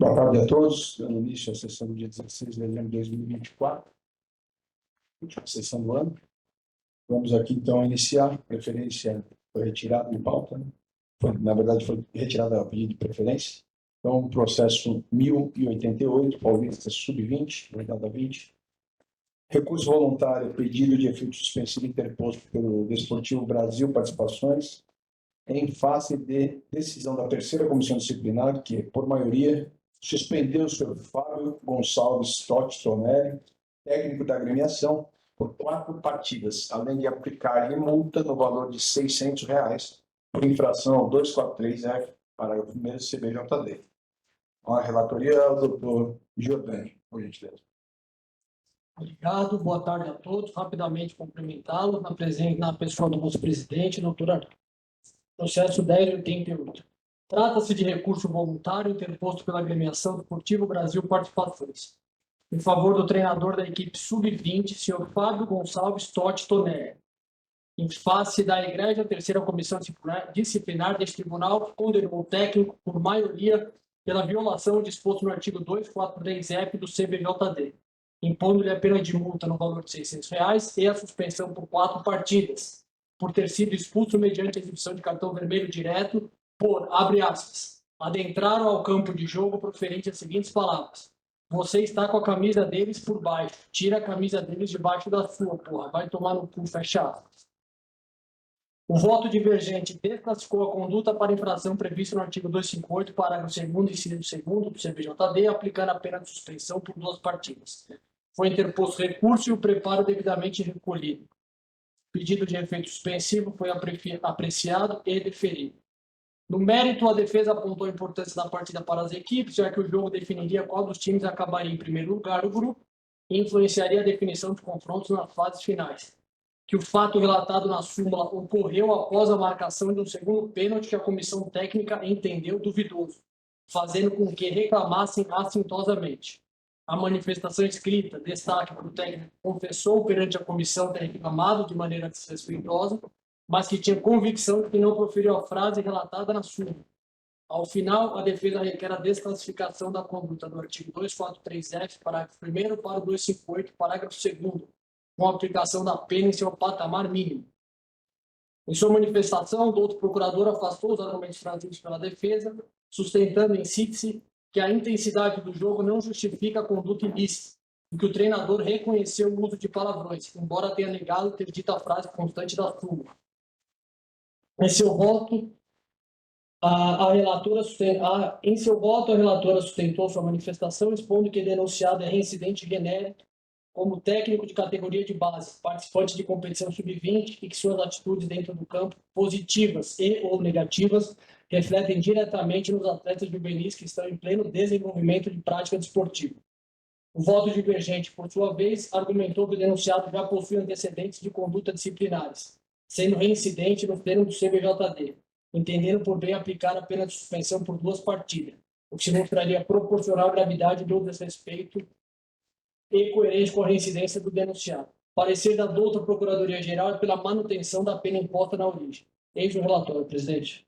Boa tarde a todos. Dando início à sessão do dia 16 de dezembro de 2024, última sessão do ano. Vamos aqui, então, iniciar. Preferência foi retirada de pauta, né? Na verdade, foi retirada a pedido de preferência. Então, processo 1088, Paulista Sub-20, verdade 20. Recurso voluntário, pedido de efeito suspensivo interposto pelo Desportivo Brasil Participações, em face de decisão da terceira comissão disciplinar, que, por maioria, suspendeu o senhor Fábio Gonçalves Totti Tonelli, técnico da agremiação, por 4 partidas, além de aplicar multa no valor de R$ 600 por infração ao 243F, parágrafo 1º do CBJD. A relatoria é o doutor Giordani, por gentileza. Obrigado, boa tarde a todos. Rapidamente cumprimentá-lo na pessoa do nosso presidente, doutor Arthur. Processo 1088. Trata-se de recurso voluntário interposto pela agremiação Desportivo Brasil Participações, em favor do treinador da equipe Sub-20, senhor Fábio Gonçalves Totti Tonelli, em face da Igreja Terceira Comissão Disciplinar deste tribunal, que condenou o técnico por maioria pela violação disposto no artigo 243F do CBJD, impondo-lhe a pena de multa no valor de R$ 600 e a suspensão por 4 partidas, por ter sido expulso mediante a exibição de cartão vermelho direto por, abre aspas, adentraram ao campo de jogo proferente as seguintes palavras: você está com a camisa deles por baixo, tira a camisa deles debaixo da sua, porra, vai tomar no cu, fecha aspas. O voto divergente desclassificou a conduta para infração prevista no artigo 258, parágrafo 2º, inciso 2º do CBJD, aplicando a pena de suspensão por 2 partidas. Foi interposto recurso e o preparo devidamente recolhido. Pedido de efeito suspensivo foi apreciado e deferido. No mérito, a defesa apontou a importância da partida para as equipes, já que o jogo definiria qual dos times acabaria em primeiro lugar do grupo e influenciaria a definição de confrontos nas fases finais. Que o fato relatado na súmula ocorreu após a marcação de um segundo pênalti que a comissão técnica entendeu duvidoso, fazendo com que reclamassem assintosamente. A manifestação escrita, destaque para o técnico, confessou perante a comissão ter reclamado de maneira desrespeitosa, mas que tinha convicção de que não proferiu a frase relatada na súmula. Ao final, a defesa requer a desclassificação da conduta do artigo 243F, parágrafo 1º, para o 258, parágrafo 2º, com a aplicação da pena em seu patamar mínimo. Em sua manifestação, o doutor procurador afastou os argumentos trazidos pela defesa, sustentando em síntese que a intensidade do jogo não justifica a conduta ilícita, e que o treinador reconheceu o uso de palavrões, embora tenha negado ter dito a frase constante da súmula. Em seu voto, a relatora sustentou sua manifestação, expondo que o denunciado é reincidente genérico como técnico de categoria de base, participante de competição sub-20 e que suas atitudes dentro do campo, positivas e ou negativas, refletem diretamente nos atletas juvenis que estão em pleno desenvolvimento de prática desportiva. O voto divergente, por sua vez, argumentou que o denunciado já possui antecedentes de conduta disciplinares, sendo reincidente no termo do CBJD, entendendo por bem aplicar a pena de suspensão por 2 partidas, o que se mostraria proporcional à gravidade do desrespeito e coerente com a reincidência do denunciado. Parecer da douta Procuradoria-Geral é pela manutenção da pena imposta na origem. Eis o relatório, presidente.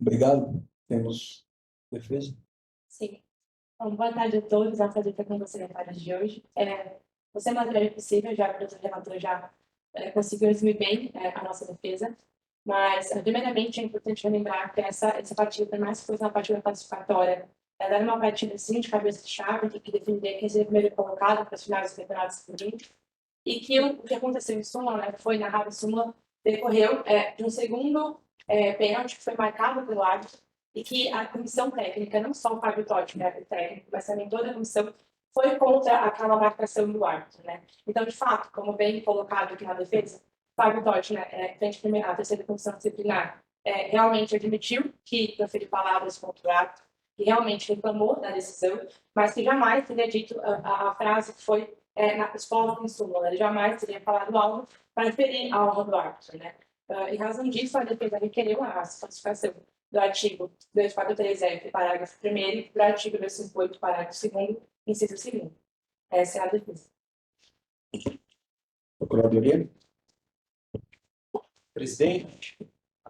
Obrigado. Temos defesa? Sim. Bom, boa tarde a todos. A fazer com os secretários de hoje. Você é mais breve possível, já que o doutor relator já conseguiu resumir bem a nossa defesa. Mas, primeiramente, é importante lembrar que essa partida, por mais que fosse uma partida classificatória, ela era uma partida, sim, de cabeça de chave, que definiria quem seria o primeiro colocado para as finais dos campeonatos seguintes. E que o que aconteceu em súmula, né, que foi narrado em súmula, decorreu de um segundo pênalti que foi marcado pelo árbitro, e que a comissão técnica, não só o Fábio Totti, né, o técnico, mas também toda a comissão, foi contra aquela marcação do árbitro, né? Então, de fato, como bem colocado aqui na defesa, Fábio Totti, né, frente à terceira comissão disciplinar, realmente admitiu que proferiu palavras contra o árbitro, que realmente reclamou da decisão, mas que jamais teria dito a frase que foi exposta em súmula, ele jamais teria falado algo para ferir a honra do árbitro, né? Em razão disso, a defesa requereu a classificação do artigo 243F, parágrafo 1º, do artigo 258, parágrafo 2º, inciso 2º. Essa é a defesa. Procuradoria? Presidente,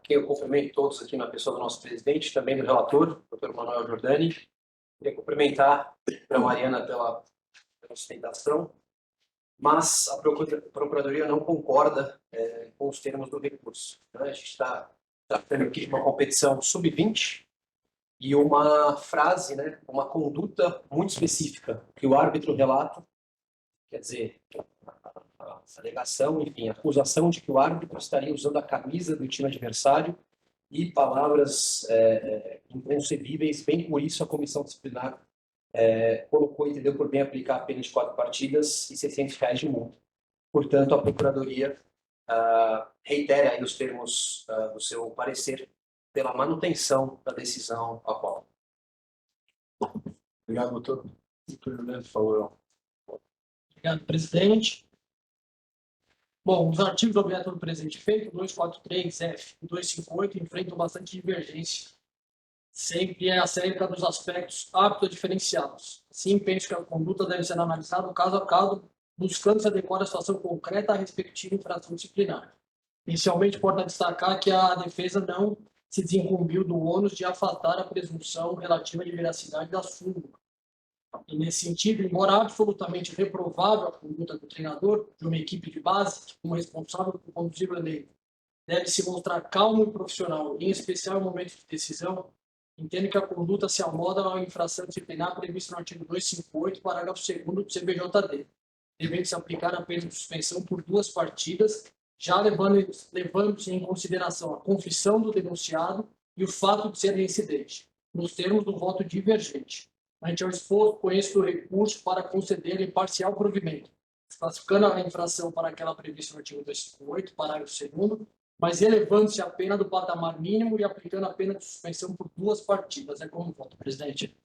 quem eu cumprimento todos aqui na pessoa do nosso presidente, também do relator, Dr. Manuel Giordani. Queria cumprimentar a Mariana pela sustentação, mas a Procuradoria não concorda com os termos do recurso. A gente está tratando aqui de uma competição sub-20 e uma frase, né, uma conduta muito específica que o árbitro relata, quer dizer, a alegação, enfim, a acusação de que o árbitro estaria usando a camisa do time adversário e palavras inconcebíveis. Bem por isso a comissão disciplinar colocou e entendeu por bem aplicar a pena de 4 partidas e R$600 de multa. Portanto, a Procuradoria reitera aí os termos do seu parecer pela manutenção da decisão atual. Obrigado, doutor. Doutor Juliano, por favor. Obrigado, presidente. Bom, os artigos do objeto do presente feito, 243F e 258, enfrentam bastante divergência, sempre acerca dos aspectos aptos diferenciados. Assim, penso que a conduta deve ser analisada caso a caso, buscando se adequar à situação concreta à respectiva infração disciplinar. Inicialmente, importa destacar que a defesa não se desincumbiu do ônus de afastar a presunção relativa de veracidade da súmula. E, nesse sentido, embora absolutamente reprovável a conduta do treinador de uma equipe de base, que, como responsável por conduzir o elenco, deve se mostrar calmo e profissional, em especial em momentos de decisão, entendo que a conduta se amolda à infração disciplinar prevista no artigo 258, parágrafo 2º do CBJD, devendo-se aplicar a pena de suspensão por 2 partidas, já levando-se em consideração a confissão do denunciado e o fato de ser reincidente, nos termos do voto divergente. Ante ao exposto, conheço o recurso para conceder imparcial provimento, classificando a infração para aquela prevista no artigo 258, parágrafo 2º, mas elevando-se a pena do patamar mínimo e aplicando a pena de suspensão por 2 partidas. É como voto, presidente.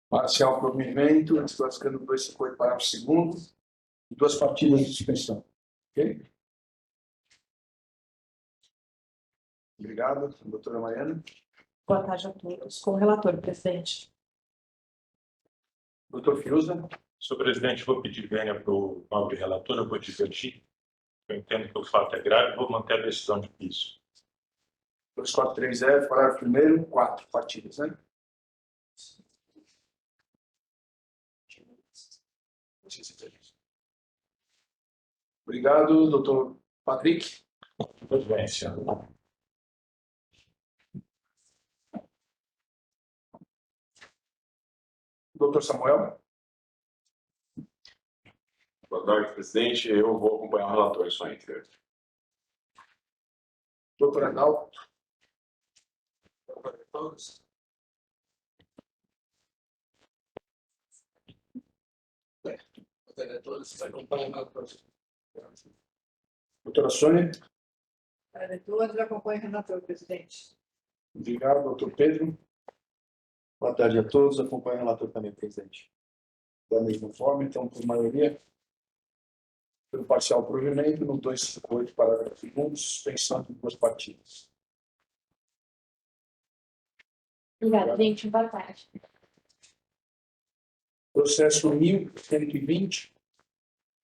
Parcial provimento, desclassificando 258, parágrafo 2º, e 2 partidas de suspensão. Ok? Obrigado, doutora Mariana. Boa tarde a todos. Com o relator, presidente. Doutor Fiuza. Senhor presidente, vou pedir vênia para o nobre relator, eu vou divertir. Eu entendo que o fato é grave, vou manter a decisão de piso. 243F, parágrafo 1º, 4 partidas, né? Obrigado, doutor Patrick. Presidência. Doutor Samuel. Boa tarde, presidente. Eu vou acompanhar o relator só inteiro. Doutor Adalto. Doutora Sônia. Todos acompanham o relator, presidente. Obrigado, doutor Pedro. Boa tarde a todos. Acompanho o relator também, presidente. Da mesma forma, então, por maioria, pelo parcial provimento, no 258, parágrafo 2º, suspensão de 2 partidas. Obrigada, gente. Boa tarde. Processo 1120,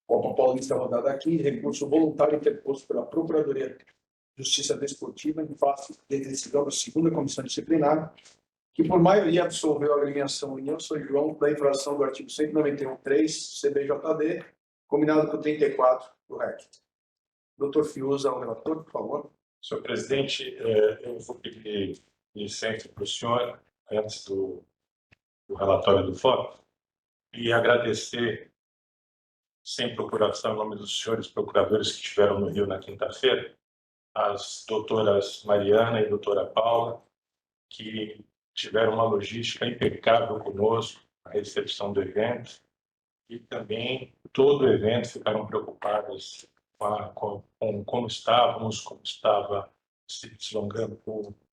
Copa Paulista rodada aqui, recurso voluntário interposto pela Procuradoria de Justiça Desportiva em face de decisão da 2ª Comissão Disciplinar, que por maioria absolveu a agremiação União São João da infração do artigo 191.3 CBJD, combinado com o 34 do REC. Doutor Fiuza, o relator, por favor. Senhor presidente, eu vou pedir licença para o senhor, antes do relatório do voto, e agradecer, sem procuração, em nome dos senhores procuradores que estiveram no Rio na quinta-feira, as doutoras Mariana e doutora Paula, que tiveram uma logística impecável conosco, a recepção do evento, e também todo o evento ficaram preocupadas com como estávamos, como estava se deslongando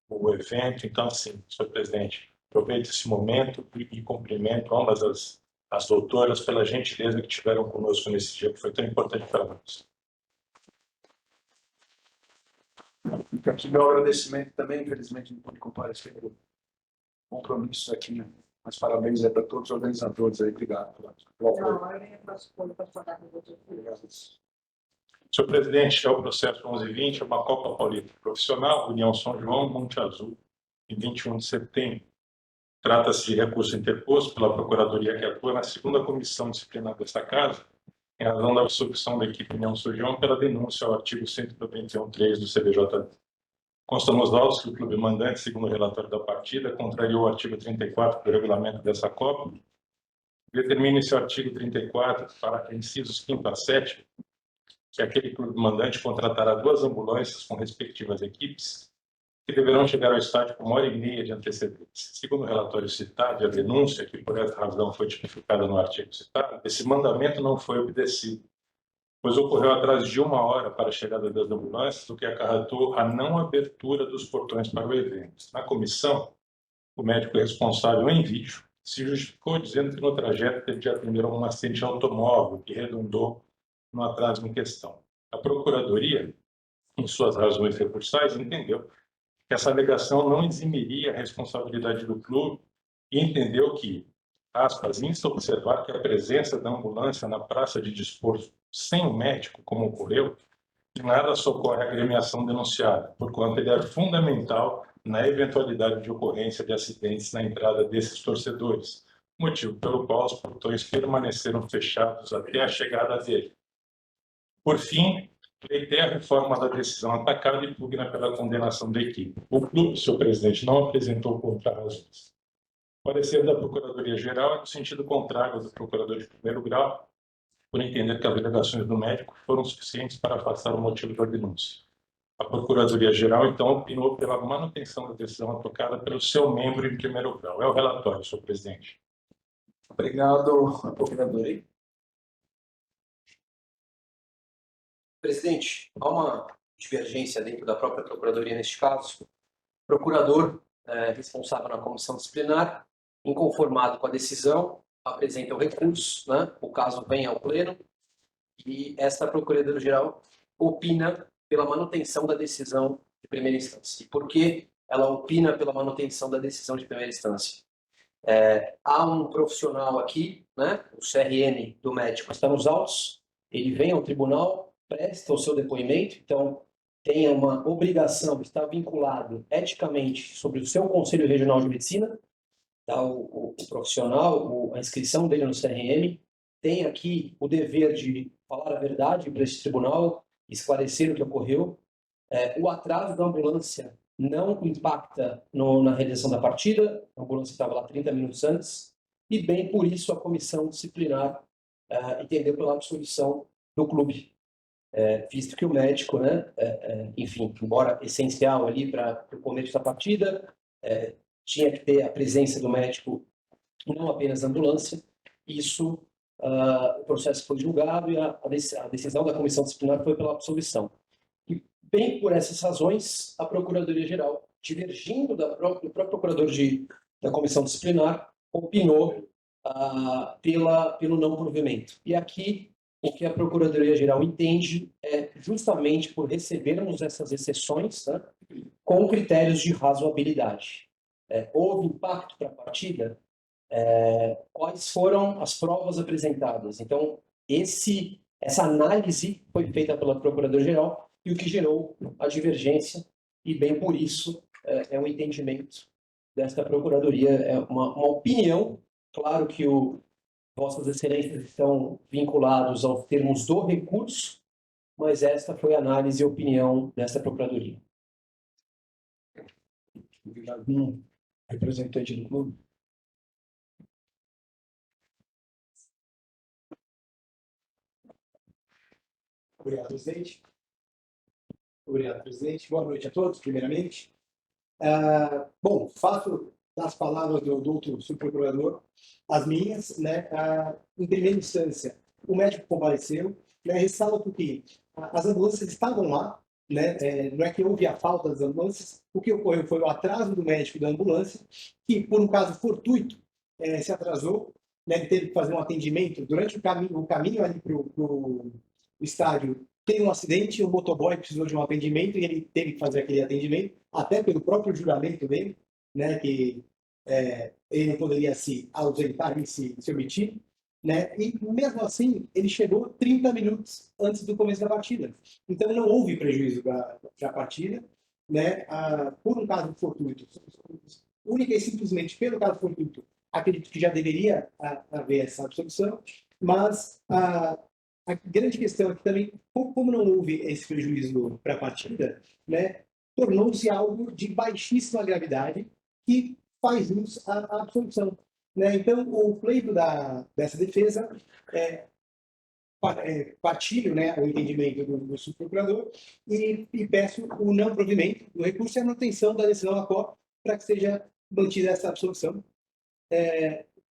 o evento. Então, assim, senhor presidente, aproveito esse momento e cumprimento ambas as doutoras pela gentileza que tiveram conosco nesse dia, que foi tão importante para nós. Fica aqui meu agradecimento também, infelizmente não pude comparecer por compromissos aqui Mas parabéns aí para todos os organizadores aí. Obrigado pelo apoio. Não, eu nem faço coisa para falar com você. Obrigado. Senhor presidente, é o processo 1120, é uma Copa Paulista Profissional, União São João, Monte Azul, em 21 de setembro. Trata-se de recurso interposto pela Procuradoria que atua na segunda comissão disciplinar desta Casa, em razão da absolvição da equipe União São João pela denúncia ao artigo 191.3 do CBJD. Consta nos autos que o clube mandante, segundo o relatório da partida, contrariou o artigo 34 do regulamento dessa Copa. Determina esse artigo 34 para incisos 5º a 7º, que aquele clube mandante contratará 2 ambulâncias com respectivas equipes, que deverão chegar ao estádio com 1h30 de antecedência. Segundo o relatório citado e a denúncia, que por essa razão foi tipificada no artigo citado, esse mandamento não foi obedecido, pois ocorreu atraso de 1 hora para a chegada das ambulâncias, o que acarretou a não abertura dos portões para o evento. Na comissão, o médico responsável em vídeo se justificou dizendo que no trajeto teve de atender a um acidente de automóvel que redundou no atraso em questão. A Procuradoria, em suas razões recursais, entendeu que essa alegação não eximiria a responsabilidade do clube e entendeu que, aspas, insta a observar que a presença da ambulância na praça de desporto sem o médico, como ocorreu, de nada socorre a agremiação denunciada, porquanto ele é fundamental na eventualidade de ocorrência de acidentes na entrada desses torcedores, motivo pelo qual os portões permaneceram fechados até a chegada dele. Por fim, pleiteia a reforma da decisão atacada e pugna pela condenação da equipe. O clube, seu presidente, não apresentou contra-razões. O parecer da Procuradoria-Geral é no sentido contrário ao do Procurador de primeiro grau, por entender que as alegações do médico foram suficientes para afastar o motivo da denúncia. A Procuradoria-Geral, então, opinou pela manutenção da decisão atacada pelo seu membro em primeiro grau. É o relatório, senhor presidente. Obrigado, procurador. Presidente, há uma divergência dentro da própria Procuradoria neste caso. O procurador responsável na comissão disciplinar, inconformado com a decisão, apresenta o recurso, né? O caso vem ao pleno e esta Procuradora-Geral opina pela manutenção da decisão de primeira instância. E por que ela opina pela manutenção da decisão de primeira instância? Há um profissional aqui, né? O CRN do médico está nos autos, ele vem ao tribunal, presta o seu depoimento, então tem uma obrigação, está vinculado eticamente sobre o seu Conselho Regional de Medicina, tá? O profissional, a inscrição dele no CRM, tem aqui o dever de falar a verdade para esse tribunal, esclarecer o que ocorreu. O atraso da ambulância não impacta na realização da partida, a ambulância estava lá 30 minutos antes, e bem por isso a comissão disciplinar entendeu pela absolvição do clube. Visto que o médico, né, enfim, embora essencial ali para o começo da partida, tinha que ter a presença do médico, não apenas da ambulância. Isso, o processo foi julgado e a decisão da comissão disciplinar foi pela absolvição. E bem por essas razões, a Procuradoria-Geral, divergindo do próprio procurador da comissão disciplinar, opinou pelo não provimento. E aqui o que a Procuradoria-Geral entende é justamente por recebermos essas exceções, né, com critérios de razoabilidade. Houve impacto para a partida? Quais foram as provas apresentadas? Então, essa análise foi feita pela Procuradoria-Geral e o que gerou a divergência, e bem por isso é um entendimento desta Procuradoria, é uma opinião. Claro que Vossas Excelências estão vinculados aos termos do recurso, mas esta foi a análise e opinião desta Procuradoria. Obrigado, representante do clube. Obrigado, presidente. Obrigado, presidente. Boa noite a todos, primeiramente. Bom, faço das palavras do outro subprocurador as minhas, né? Em primeira instância, o médico compareceu, né? Ressalto que as ambulâncias estavam lá, né? Não é que houve a falta das ambulâncias, o que ocorreu foi o atraso do médico da ambulância, que por um caso fortuito se atrasou, né? Ele teve que fazer um atendimento durante o caminho ali para o estádio. Teve um acidente, o motoboy precisou de um atendimento e ele teve que fazer aquele atendimento, até pelo próprio julgamento dele, né, que ele não poderia se ausentar e se omitir, né? E mesmo assim, ele chegou 30 minutos antes do começo da partida. Então não houve prejuízo para a partida, né? Por um caso fortuito, única e simplesmente pelo caso fortuito, acredito que já deveria haver essa absolução, mas a grande questão é que também, como não houve esse prejuízo para a partida, né, tornou-se algo de baixíssima gravidade que faz jus à absolução. Né? Então, o pleito dessa defesa partilho, né, o entendimento do subprocurador e peço o não provimento do recurso e a manutenção da decisão da COP para que seja mantida essa absolução.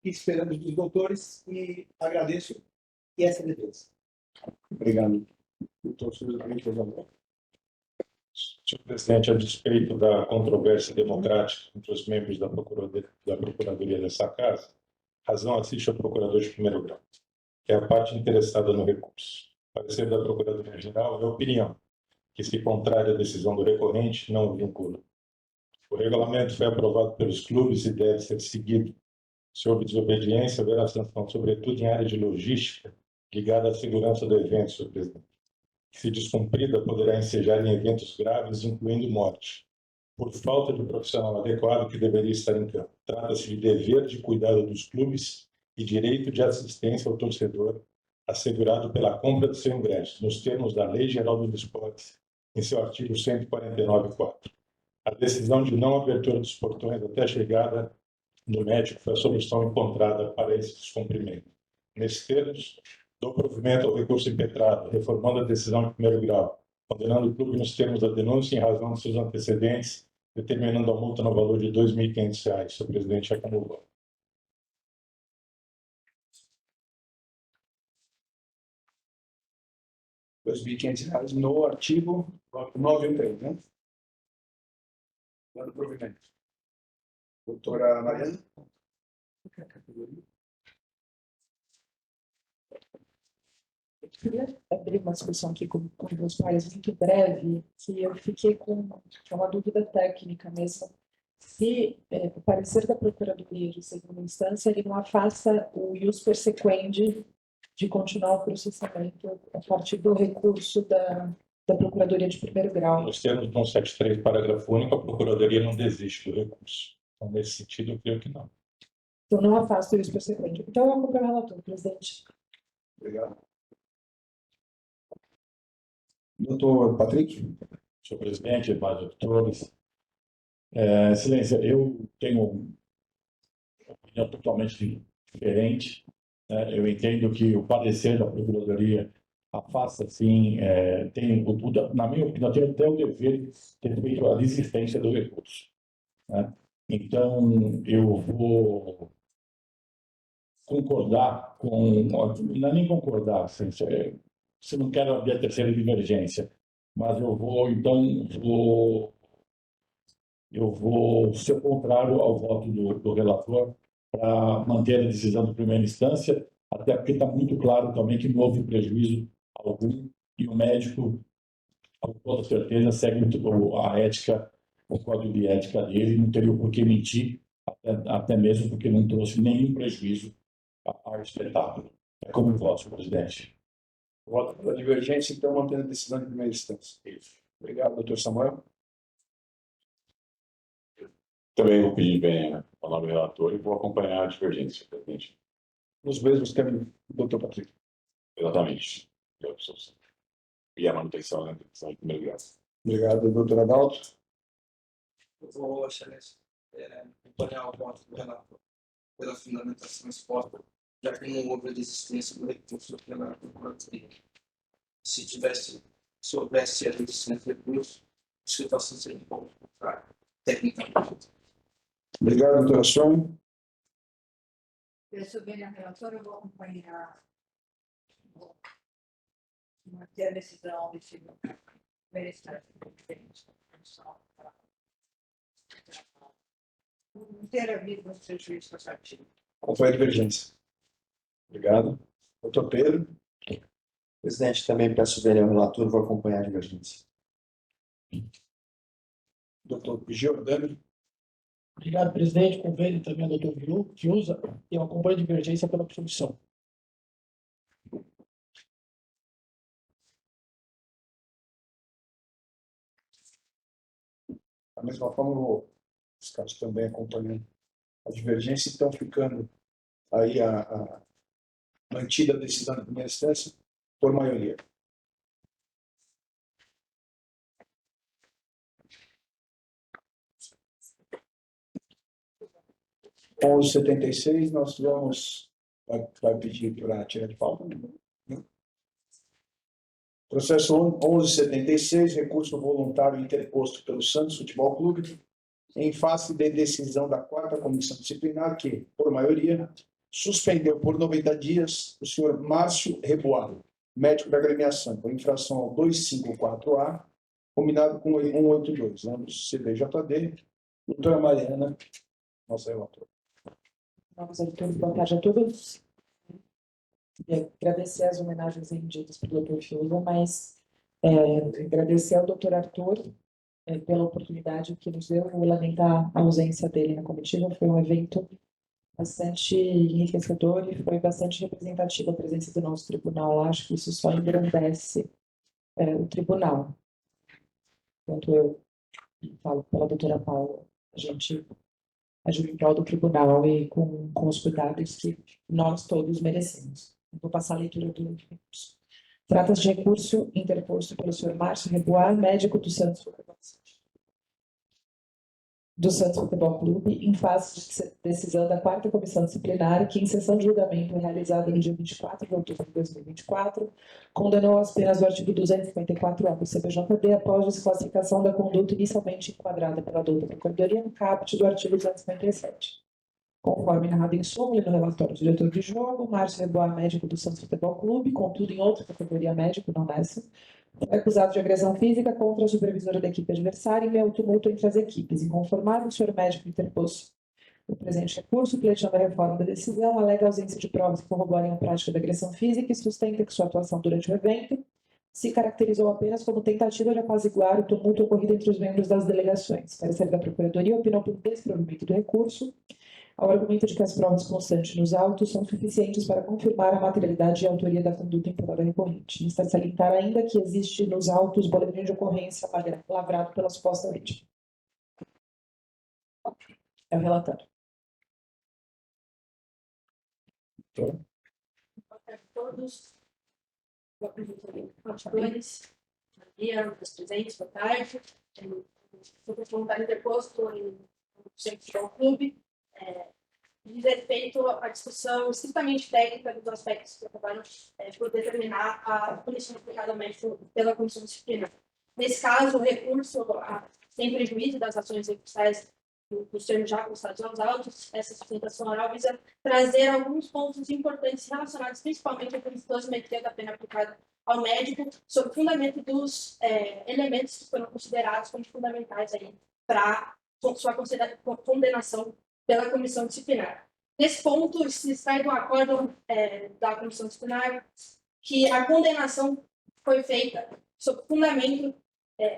Esperamos dos doutores e agradeço essa defesa. Obrigado. Doutor Silvio, Senhor presidente, a despeito da controvérsia democrática entre os membros da Procuradoria dessa Casa, razão assiste ao procurador de primeiro grau, que é a parte interessada no recurso. O parecer da Procuradoria-Geral é a opinião, que, se contrária à decisão do recorrente, não o vincula. O regulamento foi aprovado pelos clubes e deve ser seguido. Se houve desobediência, haverá sanção, sobretudo em área de logística, ligada à segurança do evento, senhor presidente. Se descumprida, poderá ensejar em eventos graves, incluindo morte, por falta de profissional adequado que deveria estar em campo. Trata-se de dever de cuidado dos clubes e direito de assistência ao torcedor, assegurado pela compra do seu ingresso, nos termos da Lei Geral dos Esportes, em seu artigo 149.4. A decisão de não abertura dos portões até a chegada do médico foi a solução encontrada para esse descumprimento. Nesses termos, dou provimento ao recurso impetrado, reformando a decisão de primeiro grau, condenando o clube nos termos da denúncia em razão de seus antecedentes, determinando a multa no valor de R$ 2.500. Senhor presidente, é como voto. R$ 2.500 no artigo 93, né? Dando provimento. Doutora Mariana? Eu queria abrir uma discussão aqui com os pais muito breve, que eu fiquei com uma dúvida técnica mesmo. Se o parecer da Procuradoria de segunda instância ele não afasta o ius persequendi de continuar o processamento a partir do recurso da Procuradoria de primeiro grau. Nos termos do 173, parágrafo único, a Procuradoria não desiste do recurso. Então, nesse sentido, eu creio que não. Então, não afasta o ius persequendi. Então, eu acompanho o relator, presidente. Obrigado. Doutor Patrick? Senhor presidente, doutores, excelência, eu tenho uma opinião totalmente diferente. Eu entendo que o parecer da Procuradoria afasta, sim, na minha opinião, tem até o dever de ter feito a desistência do recurso. Né? Então, eu vou concordar com... Não é nem concordar, se não quero abrir a terceira divergência, mas eu vou ser contrário ao voto do relator para manter a decisão de primeira instância, até porque está muito claro também que não houve prejuízo algum e o médico, com toda certeza, segue a ética, o código de ética dele, não teria por que mentir, até mesmo porque não trouxe nenhum prejuízo ao espetáculo. É como voto, senhor presidente. Voto pela divergência, então, mantendo a decisão de primeira instância. Isso. Obrigado, doutor Samuel. Também vou pedir bem a palavra do relator e vou acompanhar a divergência, presidente. Nos mesmos termos, doutor Patrick. Exatamente. E a manutenção da decisão de primeiro grau. Obrigado, doutor Adalto. Eu vou, excelência, acompanhar o voto do relator pela fundamentação exposta, já que não houve a desistência do recurso pela Procuradoria. Se houvesse a desistência do recurso, a situação seria um pouco contrária, tecnicamente. Obrigado, doutora Sônia. Eu sou bem a relatora, eu vou acompanhar, vou manter a decisão desse primeira instância diferente da comissão para não ter havido um prejuízo cansativo. Qual foi a divergência? Obrigado. Doutor Pedro. Presidente, também peço ver ao relator, vou acompanhar a divergência. Doutor Giordano. Obrigado, presidente. Convênio também ao doutor Fiuza. Eu acompanho a divergência pela absolvição. Da mesma forma, os caras também acompanhando a divergência, estão ficando aí a mantida a decisão da primeira instância por maioria. Com os 76, nós vamos... Vai pedir para tirar de pauta? Não. Processo 1176, recurso voluntário interposto pelo Santos Futebol Clube, em face de decisão da 4ª Comissão Disciplinar, que, por maioria, suspendeu por 90 dias o senhor Márcio Rebois, médico da agremiação, por infração ao 254A, combinado com 182, ambos CBJD. Doutora Mariana, nossa relatora. Vamos, doutor. Boa tarde a todos. Queria agradecer as homenagens rendidas pelo doutor Fiuza, mas agradecer ao doutor Arthur pela oportunidade que nos deu. Vou lamentar a ausência dele na comitiva. Foi um evento bastante enriquecedor e foi bastante representativa a presença do nosso tribunal. Acho que isso só engrandece o tribunal. Enquanto eu falo pela doutora Paula, a gente agiu em prol do tribunal e com os cuidados que nós todos merecemos. Vou passar a leitura do recurso. Trata-se de recurso interposto pelo senhor Márcio Rebois, médico do Santos Futebol Clube, em face de decisão da 4ª Comissão Disciplinar, que, em sessão de julgamento realizada no dia 24 de outubro de 2024, condenou as penas do artigo 254-A do CPJD após desclassificação da conduta inicialmente enquadrada pela douta Procuradoria no caput do artigo 257. Conforme narrado em súmula e no relatório do diretor de jogo, Márcio Rebois, médico do Santos Futebol Clube, contudo em outra categoria médico, não nessa, foi acusado de agressão física contra a supervisora da equipe adversária em meio tumulto entre as equipes. Inconformado, o senhor médico interpôs o presente recurso, pleiteando a reforma da decisão, alega a ausência de provas que corroborem a prática da agressão física e sustenta que sua atuação durante o evento se caracterizou apenas como tentativa de apaziguar o tumulto ocorrido entre os membros das delegações. Parecer da Procuradoria opinou por desprovimento do recurso, ao argumento de que as provas constantes nos autos são suficientes para confirmar a materialidade e a autoria da conduta imputada recorrente. Está salientar ainda que existe nos autos boletim de ocorrência lavrado pela suposta vítima. É o relatório. Boa tarde a todos. Boa tarde, dia, os presentes, boa tarde. Sou voluntário interposto no Centro Futebol Clube. Diz respeito à discussão estritamente técnica dos aspectos que acabaram por determinar a punição aplicada pela Comissão Disciplinar. Nesse caso, o recurso, sem prejuízo das ações recursais dos termos já constados aos autos, essa sustentação oral visa trazer alguns pontos importantes relacionados principalmente à dosimetria da pena aplicada ao médico, sob o fundamento dos elementos que foram considerados como fundamentais para sua condenação pela Comissão Disciplinar. Nesse ponto, se extrai do acordo da Comissão Disciplinar que a condenação foi feita sob fundamento,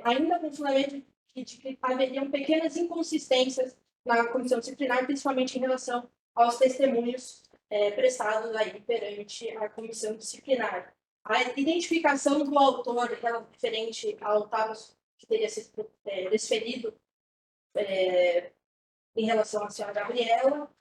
ainda com fundamento de que haveriam pequenas inconsistências na Comissão Disciplinar, principalmente em relação aos testemunhos prestados aí perante a Comissão Disciplinar. A identificação do autor referente ao Taros que teria sido desferido em relação à senhora Gabriela,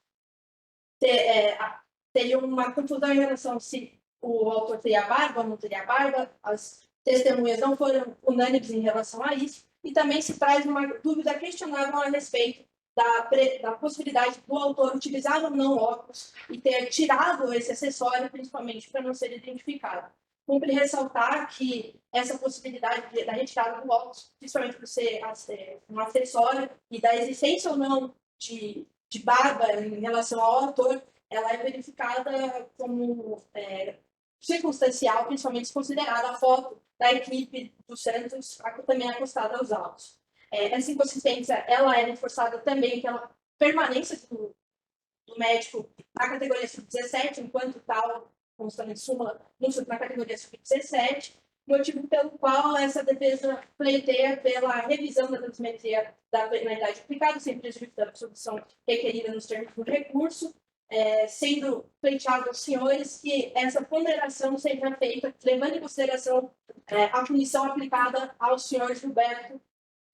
teria uma confusão em relação a se o autor teria barba ou não teria barba, as testemunhas não foram unânimes em relação a isso, e também se traz uma dúvida questionável a respeito da possibilidade do autor utilizar ou não óculos e ter tirado esse acessório, principalmente para não ser identificado. Cumpre ressaltar que essa possibilidade da retirada do óculos, principalmente por ser um acessório e da existência ou não de barba em relação ao autor, ela é verificada como circunstancial, principalmente se considerada a foto da equipe do Santos, também acostada aos autos. Essa inconsistência ela é reforçada também pela permanência do médico na categoria sub-17, enquanto tal, constando em súmula, na categoria sub-17, motivo pelo qual essa defesa pleiteia pela revisão da transmetria da penalidade aplicada, sem prejuízo da absolvição requerida nos termos do recurso, sendo pleiteado aos senhores que essa ponderação seja feita levando em consideração a punição aplicada ao senhor Gilberto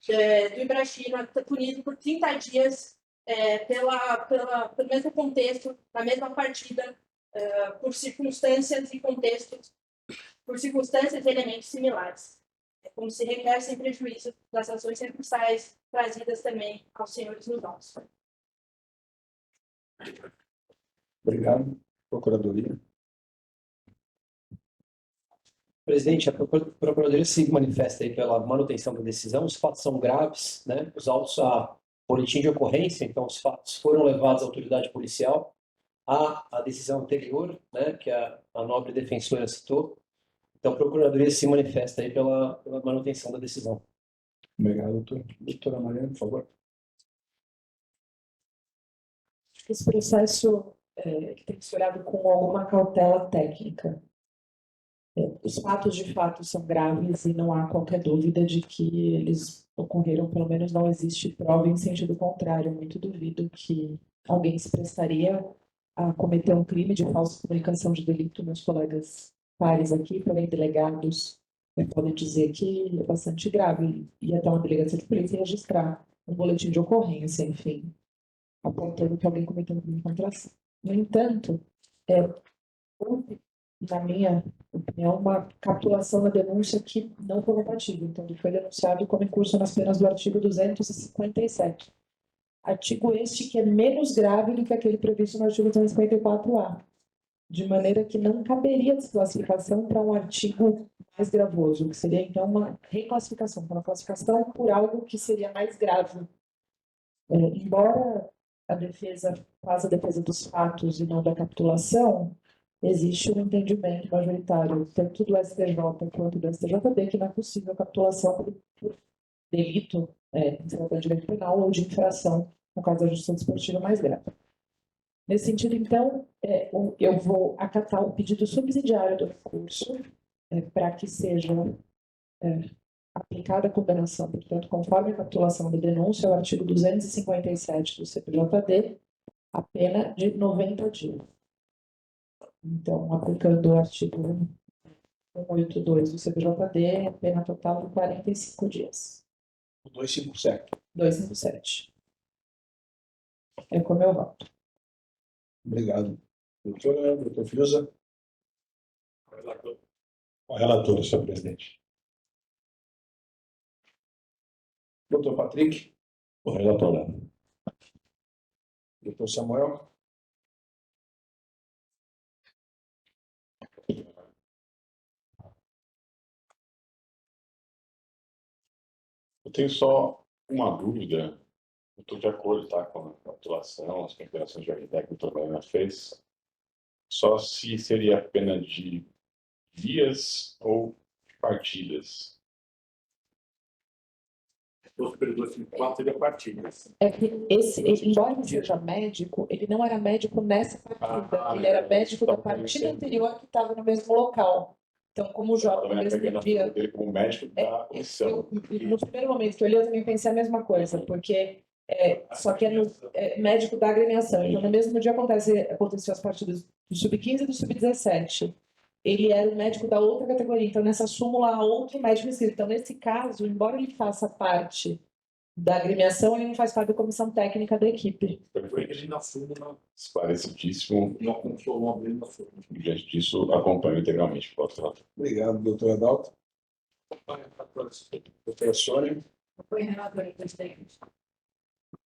do Ibrachina, punido por 30 dias pelo mesmo contexto, na mesma partida, por circunstâncias e contextos, por circunstâncias e elementos similares. Como se requer sem prejuízo das ações recursais trazidas também aos senhores nos autos. Obrigado. Procuradoria. Presidente, a Procuradoria se manifesta aí pela manutenção da decisão. Os fatos são graves, né? Os autos a boletim de ocorrência, então os fatos foram levados à autoridade policial. A decisão anterior, né, que a nobre defensora citou. Então, a Procuradoria se manifesta aí pela manutenção da decisão. Obrigado, doutor. Doutora Mariana, por favor. Acho que esse processo tem que ser olhado com alguma cautela técnica. Os fatos, de fato, são graves e não há qualquer dúvida de que eles ocorreram, pelo menos não existe prova em sentido contrário. Muito duvido que alguém se prestaria a cometer um crime de falsa comunicação de delito. Meus colegas pares aqui, porém delegados, podem dizer que é bastante grave e até uma delegacia de polícia registrar um boletim de ocorrência, enfim, apontando que alguém cometeu um crime contra a si. No entanto, houve, na minha opinião, uma capitulação da denúncia que não foi compatível. Então, ele foi denunciado como incurso nas penas do artigo 257. Artigo este que é menos grave do que aquele previsto no artigo 254-A, de maneira que não caberia desclassificação para um artigo mais gravoso, que seria, então, uma reclassificação, uma classificação por algo que seria mais grave. Embora a defesa faça a defesa dos fatos e não da capitulação, existe um entendimento majoritário, tanto do STJ quanto do STJD, que não é possível capitulação por delito de direito penal ou de infração, no caso da justiça desportiva mais grave. Nesse sentido, então, eu vou acatar o pedido subsidiário do recurso para que seja aplicada a condenação, portanto, conforme a capitulação da denúncia, o artigo 257 do CPJD, a pena de 90 dias. Então, aplicando o artigo 182 do CPJD, a pena total de 45 dias. 257. 257. É como eu voto. Obrigado. Doutor Fiuza. O relator, senhor presidente. Doutor Patrick. O relator. Doutor Samuel. Eu tenho só uma dúvida. Eu estou de acordo, tá, com a capitulação, as considerações de ordem técnica que o doutor Mariana fez. Só se seria pena de dias ou de partidas. O superior 54 seria partidas. É que embora ele seja médico, ele não era médico nessa partida. Ele era médico da partida anterior que estava no mesmo local. Então, como o jovem no mesmo dia... Ele como médico da comissão. No primeiro momento que eu li, eu também pensei a mesma coisa, porque só que médico da agremiação. Então, no mesmo dia aconteceu as partidas do Sub-15 e do Sub-17. Ele era o médico da outra categoria. Então, nessa súmula, há outro médico inscrito. Então, nesse caso, embora ele faça parte da agremiação, ele não faz parte da comissão técnica da equipe. Ele na súmula. Esclarecidíssimo. Não contou o nome dele na súmula. Diante disso, acompanho integralmente. Obrigado, doutor Adalto. Doutora Sônia. Foi relator, presidente.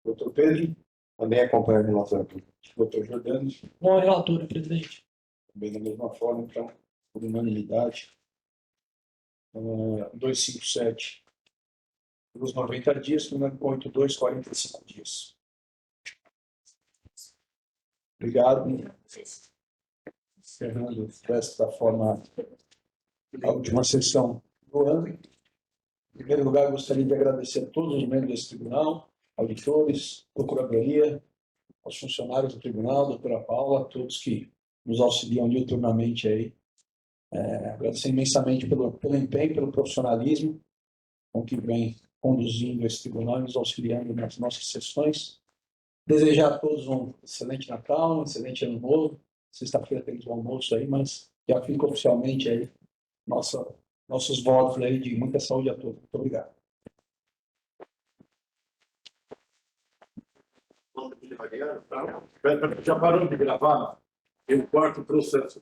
Doutor Pedro. Também acompanho o relator. Doutor Jordano. Não é relator, presidente. Também da mesma forma, então, por unanimidade. 257. Os 90 dias, número 82, 45 dias. Obrigado. Encerrando desta forma a última sessão do ano. Em primeiro lugar, gostaria de agradecer a todos os membros desse tribunal, auditores, procuradoria, aos funcionários do tribunal, doutora Paula, todos que nos auxiliam diuturnamente aí Agradecer imensamente pelo empenho, pelo profissionalismo com que vem conduzindo esse tribunal e nos auxiliando nas nossas sessões. Desejar a todos um excelente Natal, um excelente Ano Novo. Sexta-feira temos o almoço aí, mas já fica oficialmente aí nossos votos aí de muita saúde a todos. Muito obrigado. Já parou de gravar? Eu corto o processo.